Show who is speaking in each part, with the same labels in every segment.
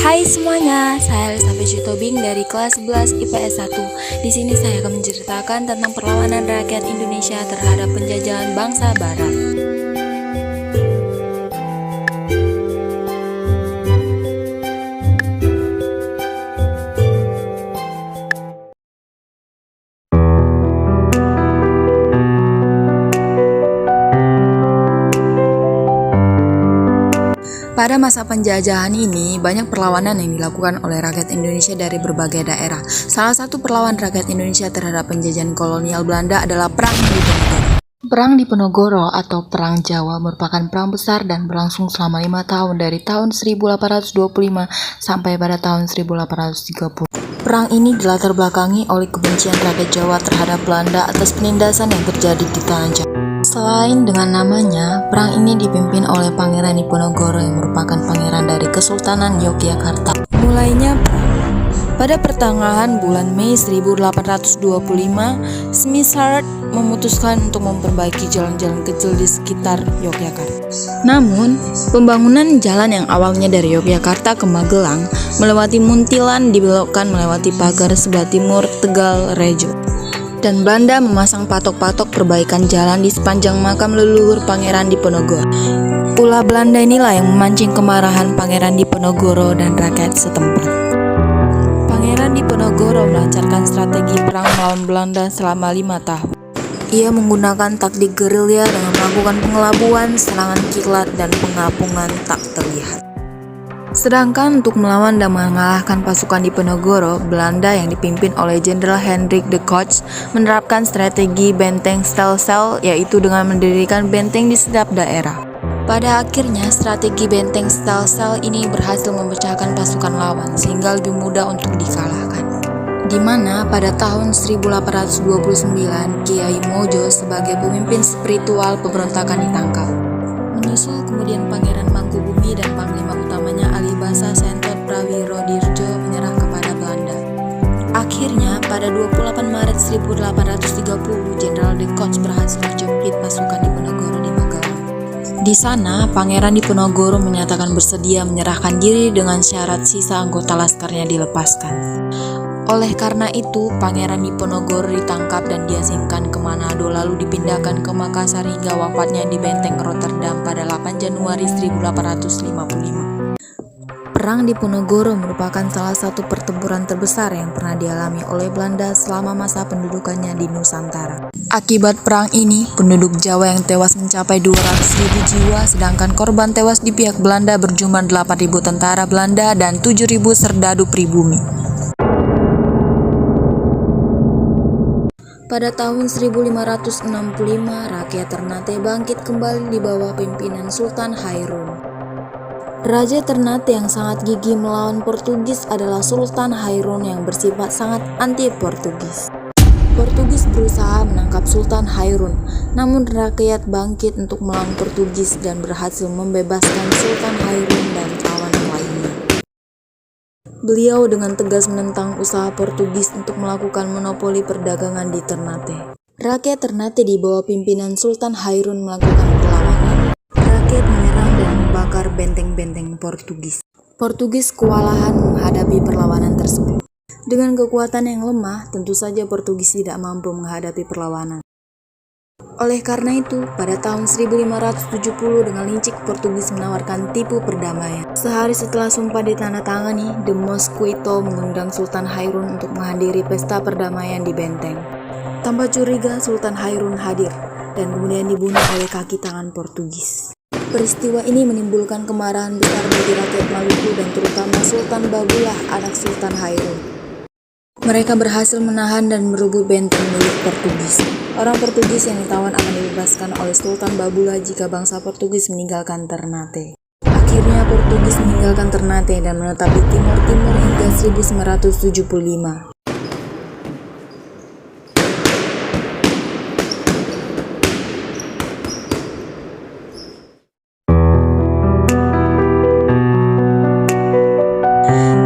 Speaker 1: Hai semuanya, saya Elizabeth Jutobing dari kelas 11 IPS 1. Di sini saya akan menceritakan tentang perlawanan rakyat Indonesia terhadap penjajahan bangsa Barat. Pada masa penjajahan ini, banyak perlawanan yang dilakukan oleh rakyat Indonesia dari berbagai daerah. Salah satu perlawanan rakyat Indonesia terhadap penjajahan kolonial Belanda adalah Perang Diponegoro. Perang Diponegoro atau Perang Jawa merupakan perang besar dan berlangsung selama 5 tahun dari tahun 1825 sampai pada tahun 1830. Perang ini dilatar belakangi oleh kebencian rakyat Jawa terhadap Belanda atas penindasan yang terjadi di tanah Jawa. Selain dengan namanya, perang ini dipimpin oleh Pangeran Diponegoro yang merupakan pangeran dari Kesultanan Yogyakarta. Mulainya pada pertengahan bulan Mei 1825, Smithard memutuskan untuk memperbaiki jalan-jalan kecil di sekitar Yogyakarta. Namun, pembangunan jalan yang awalnya dari Yogyakarta ke Magelang melewati Muntilan dibelokkan melewati pagar sebelah timur Tegal Rejo. Dan Belanda memasang patok-patok perbaikan jalan di sepanjang makam leluhur Pangeran Diponegoro. Ulah Belanda inilah yang memancing kemarahan Pangeran Diponegoro dan rakyat setempat. Pangeran Diponegoro melancarkan strategi perang melawan Belanda selama 5 tahun. Ia menggunakan taktik gerilya dengan melakukan pengelabuan, serangan kilat, dan pengapungan tak terlihat. Sedangkan untuk melawan dan mengalahkan pasukan Diponegoro, Belanda yang dipimpin oleh Jenderal Hendrik de Kock menerapkan strategi benteng Stelsel, yaitu dengan mendirikan benteng di setiap daerah. Pada akhirnya, strategi benteng Stelsel ini berhasil memecahkan pasukan lawan sehingga lebih mudah untuk dikalahkan. Di mana pada tahun 1829, Kiai Mojo sebagai pemimpin spiritual pemberontakan ditangkap. Menyusul kemudian Pangeran Mangkubumi dan Panglima utamanya Alibasa Sentot Prawirodirjo menyerah kepada Belanda. Akhirnya, pada 28 Maret 1830, Jenderal de Kock berhasil menjepit pasukan Diponegoro di Magelang. Di sana, Pangeran Diponegoro menyatakan bersedia menyerahkan diri dengan syarat sisa anggota laskarnya dilepaskan. Oleh karena itu, Pangeran Diponegoro ditangkap dan diasingkan ke Manado lalu dipindahkan ke Makassar hingga wafatnya di Benteng Rotterdam pada 8 Januari 1855. Perang Diponegoro merupakan salah satu pertempuran terbesar yang pernah dialami oleh Belanda selama masa pendudukannya di Nusantara. Akibat perang ini, penduduk Jawa yang tewas mencapai 200.000 jiwa, sedangkan korban tewas di pihak Belanda berjumlah 8.000 tentara Belanda dan 7.000 serdadu pribumi. Pada tahun 1565, rakyat Ternate bangkit kembali di bawah pimpinan Sultan Hairun. Raja Ternate yang sangat gigih melawan Portugis adalah Sultan Hairun yang bersifat sangat anti-Portugis. Portugis berusaha menangkap Sultan Hairun, namun rakyat bangkit untuk melawan Portugis dan berhasil membebaskan Sultan Hairun dan tawanan lainnya. Beliau dengan tegas menentang usaha Portugis untuk melakukan monopoli perdagangan di Ternate. Rakyat Ternate di bawah pimpinan Sultan Hairun melakukan perlawanan. Rakyat menyerang dan membakar benteng-benteng Portugis. Portugis kewalahan menghadapi perlawanan tersebut. Dengan kekuatan yang lemah, tentu saja Portugis tidak mampu menghadapi perlawanan. Oleh karena itu, pada tahun 1570 dengan licik Portugis menawarkan tipu perdamaian. Sehari setelah sumpah ditandatangani, De Mosquito mengundang Sultan Hairun untuk menghadiri pesta perdamaian di benteng. Tanpa curiga, Sultan Hairun hadir dan kemudian dibunuh oleh kaki tangan Portugis. Peristiwa ini menimbulkan kemarahan besar bagi rakyat Maluku dan terutama Sultan Babulah, anak Sultan Hairun. Mereka berhasil menahan dan merebut benteng milik Portugis. Orang Portugis yang ditawan akan dibebaskan oleh Sultan Babulah jika bangsa Portugis meninggalkan Ternate. Akhirnya Portugis meninggalkan Ternate dan menetap di timur-timur hingga 1975.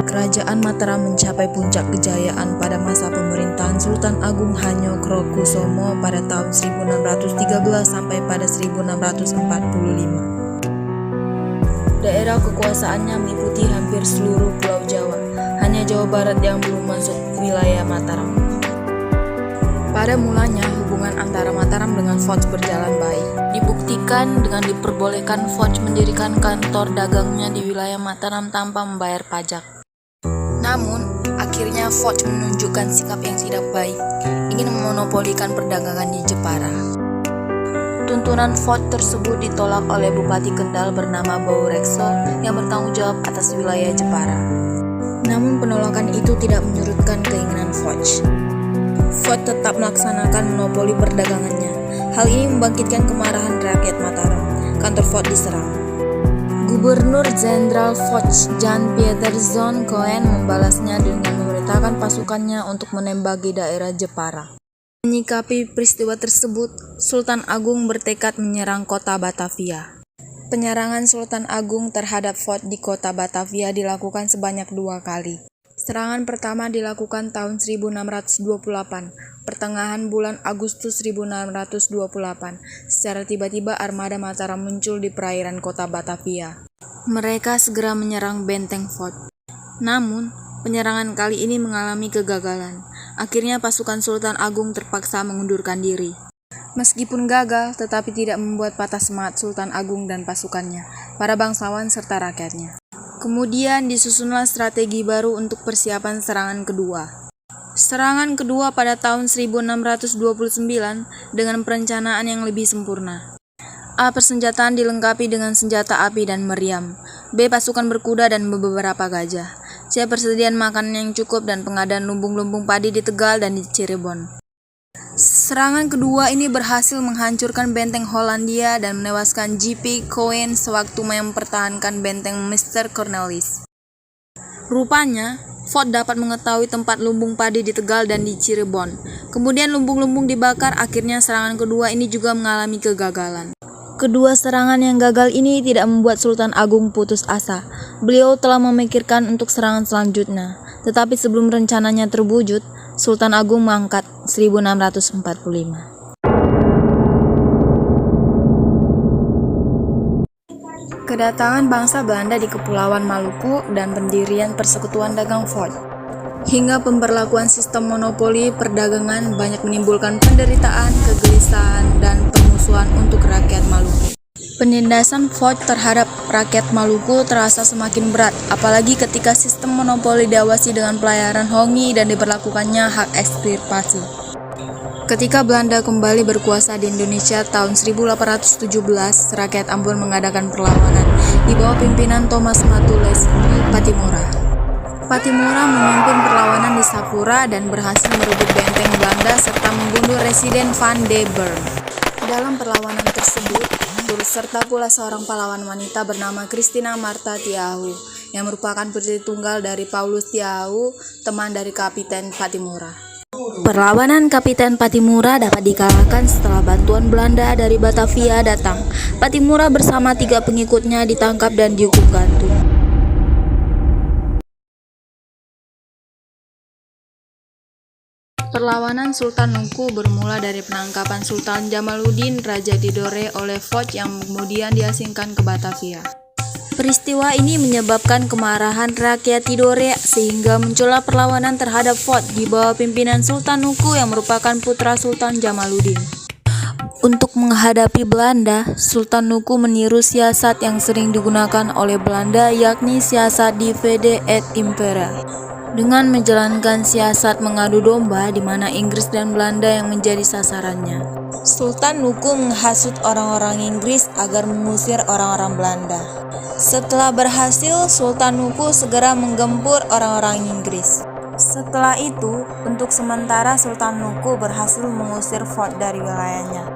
Speaker 1: Kerajaan Mataram mencapai puncak kejayaan pada masa pemerintahan Sultan Agung Hanyokrokusumo pada tahun 1613 sampai pada 1645. Daerah kekuasaannya meliputi hampir seluruh pulau Jawa Barat yang belum masuk wilayah Mataram. Pada mulanya, hubungan antara Mataram dengan Foch berjalan baik. Dibuktikan dengan diperbolehkan Foch mendirikan kantor dagangnya di wilayah Mataram tanpa membayar pajak. Namun, akhirnya Foch menunjukkan sikap yang tidak baik, ingin memonopolikan perdagangan di Jepara. Tuntunan Foch tersebut ditolak oleh Bupati Kendal bernama Baurekso yang bertanggung jawab atas wilayah Jepara. Namun penolakan itu tidak menyurutkan keinginan Foch. Foch tetap melaksanakan monopoli perdagangannya. Hal ini membangkitkan kemarahan rakyat Mataram. Kantor Foch diserang. Gubernur Jenderal Foch, Jan Pieter Zoon Koen, membalasnya dengan memerintahkan pasukannya untuk menembaki daerah Jepara. Menyikapi peristiwa tersebut, Sultan Agung bertekad menyerang kota Batavia. Penyerangan Sultan Agung terhadap Foch di kota Batavia dilakukan sebanyak 2 kali. Serangan pertama dilakukan tahun 1628, pertengahan bulan Agustus 1628. Secara tiba-tiba armada Mataram muncul di perairan kota Batavia. Mereka segera menyerang benteng Foch. Namun, penyerangan kali ini mengalami kegagalan. Akhirnya pasukan Sultan Agung terpaksa mengundurkan diri. Meskipun gagal, tetapi tidak membuat patah semangat Sultan Agung dan pasukannya, para bangsawan serta rakyatnya. Kemudian disusunlah strategi baru untuk persiapan serangan kedua. Serangan kedua pada tahun 1629 dengan perencanaan yang lebih sempurna. A. Persenjataan dilengkapi dengan senjata api dan meriam. B. Pasukan berkuda dan beberapa gajah. C. Persediaan makanan yang cukup dan pengadaan lumbung-lumbung padi di Tegal dan di Cirebon. Serangan kedua ini berhasil menghancurkan benteng Hollandia dan menewaskan J.P. Coen sewaktu mempertahankan benteng Mr. Cornelis. Rupanya, Foch dapat mengetahui tempat lumbung padi di Tegal dan di Cirebon. Kemudian lumbung-lumbung dibakar, akhirnya serangan kedua ini juga mengalami kegagalan. Kedua serangan yang gagal ini tidak membuat Sultan Agung putus asa. Beliau telah memikirkan untuk serangan selanjutnya, tetapi sebelum rencananya terwujud, Sultan Agung mangkat 1645. Kedatangan bangsa Belanda di Kepulauan Maluku dan pendirian Persekutuan Dagang Foch hingga pemberlakuan sistem monopoli perdagangan banyak menimbulkan penderitaan, kegelisahan, dan permusuhan untuk rakyat Maluku. Penindasan Foch terhadap rakyat Maluku terasa semakin berat, apalagi ketika sistem monopoli diawasi dengan pelayaran hongi dan diberlakukannya hak ekstirpasi. Ketika Belanda kembali berkuasa di Indonesia tahun 1817, rakyat Ambon mengadakan perlawanan di bawah pimpinan Thomas Matulesi Pattimura. Pattimura memimpin perlawanan di Sapura dan berhasil merebut benteng Belanda serta membunuh Residen van de Bern. Dalam perlawanan tersebut, turut serta pula seorang pahlawan wanita bernama Christina Martha Tiahu, yang merupakan putri tunggal dari Paulus Tiahu, teman dari Kapiten Pattimura. Perlawanan Kapiten Pattimura dapat dikalahkan setelah bantuan Belanda dari Batavia datang. Pattimura bersama 3 pengikutnya ditangkap dan dihukum gantung. Perlawanan Sultan Nuku bermula dari penangkapan Sultan Jamaluddin Raja Tidore oleh Foch yang kemudian diasingkan ke Batavia. Peristiwa ini menyebabkan kemarahan rakyat Tidore sehingga muncullah perlawanan terhadap Foch di bawah pimpinan Sultan Nuku yang merupakan putra Sultan Jamaluddin. Untuk menghadapi Belanda, Sultan Nuku meniru siasat yang sering digunakan oleh Belanda, yakni siasat divide et impera. Dengan menjalankan siasat mengadu domba di mana Inggris dan Belanda yang menjadi sasarannya. Sultan Nuku menghasut orang-orang Inggris agar mengusir orang-orang Belanda. Setelah berhasil, Sultan Nuku segera menggempur orang-orang Inggris. Setelah itu, untuk sementara Sultan Nuku berhasil mengusir Foch dari wilayahnya.